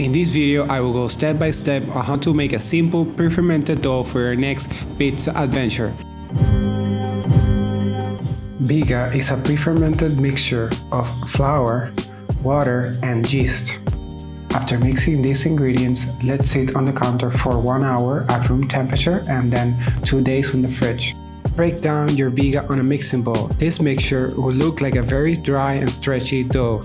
In this video, I will go step by step on how to make a simple pre-fermented dough for your next pizza adventure. Biga is a pre-fermented mixture of flour, water, and yeast. After mixing these ingredients, let sit on the counter for 1 hour at room temperature and then 2 days in the fridge. Break down your Biga on a mixing bowl. This mixture will look like a very dry and stretchy dough.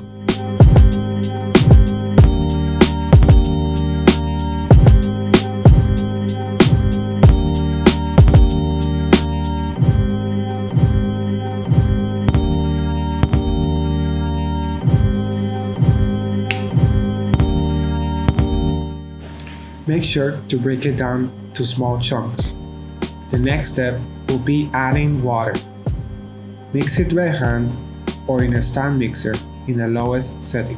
Make sure to break it down to small chunks. The next step will be adding water. Mix it by hand or in a stand mixer in the lowest setting.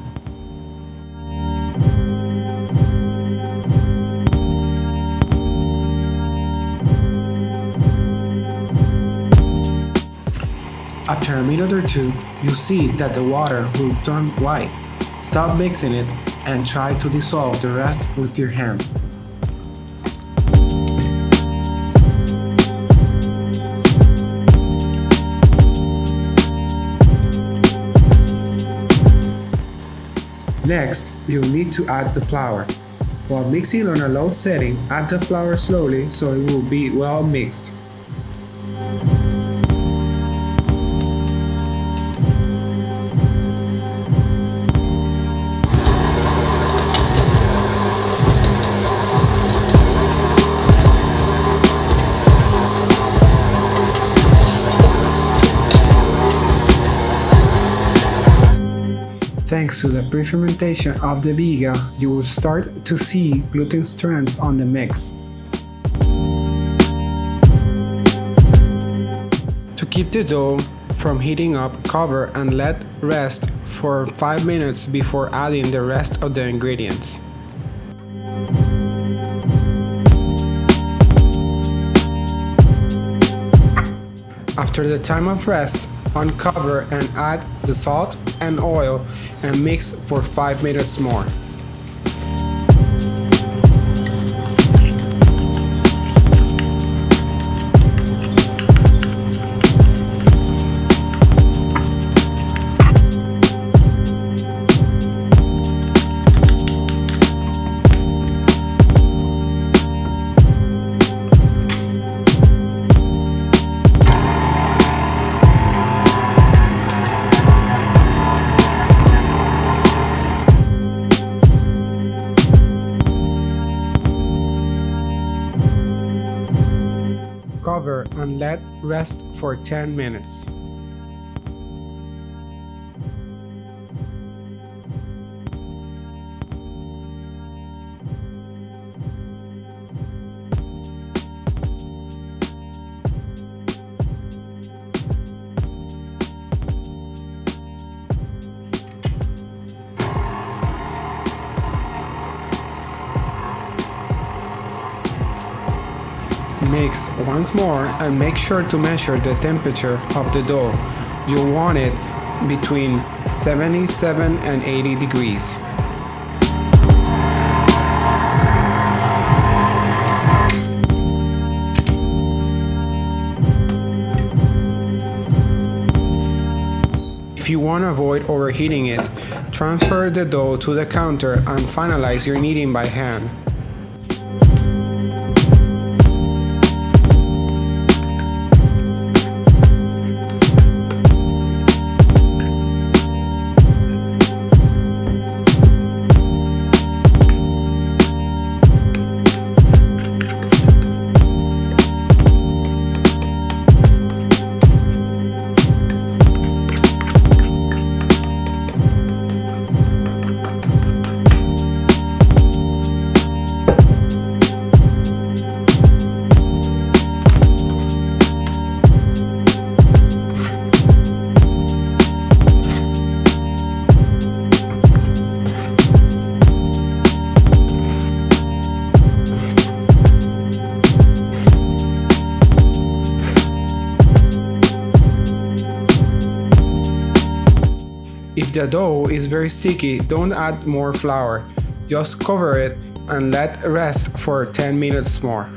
After a minute or two, you see that the water will turn white. Stop mixing it and try to dissolve the rest with your hand. Next, you'll need to add the flour. While mixing on a low setting, add the flour slowly so it will be well mixed. Thanks to the pre-fermentation of the Biga, you will start to see gluten strands on the mix. To keep the dough from heating up, cover and let rest for 5 minutes before adding the rest of the ingredients. After the time of rest, uncover and add the salt and oil and mix for 5 minutes more. Cover and let rest for 10 minutes. Mix once more and make sure to measure the temperature of the dough. You'll want it between 77 and 80 degrees. If you want to avoid overheating it, transfer the dough to the counter and finalize your kneading by hand. If the dough is very sticky, don't add more flour. Just cover it and let rest for 10 minutes more.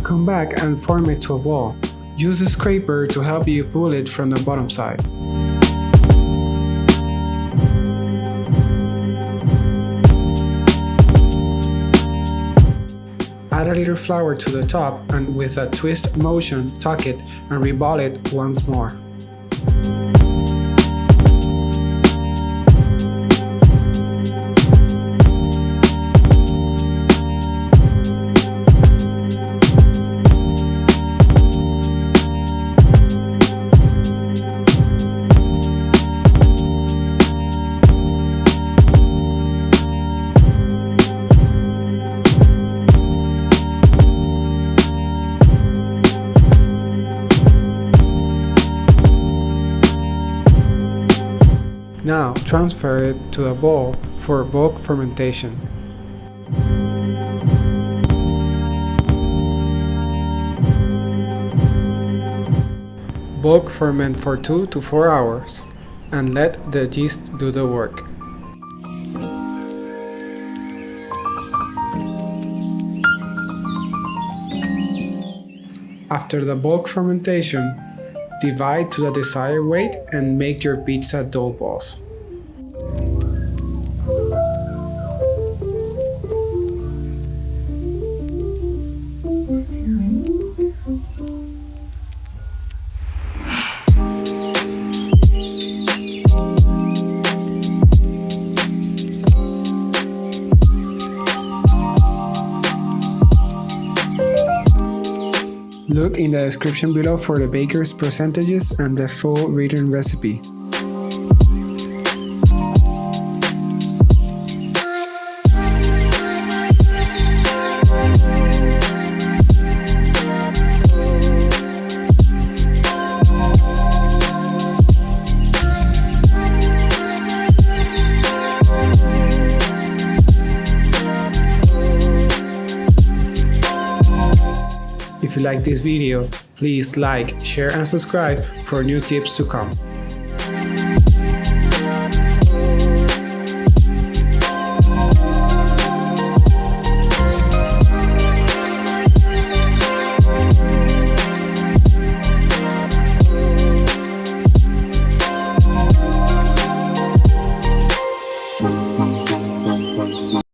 Come back and form it to a ball. Use a scraper to help you pull it from the bottom side. Add a little flour to the top and with a twist motion tuck it and reball it once more. Now transfer it to a bowl for bulk fermentation. Bulk ferment for 2 to 4 hours and let the yeast do the work. After the bulk fermentation, divide to the desired weight and make your pizza dough balls. Look in the description below for the baker's percentages and the full written recipe. If you like this video, please like, share and subscribe for new tips to come.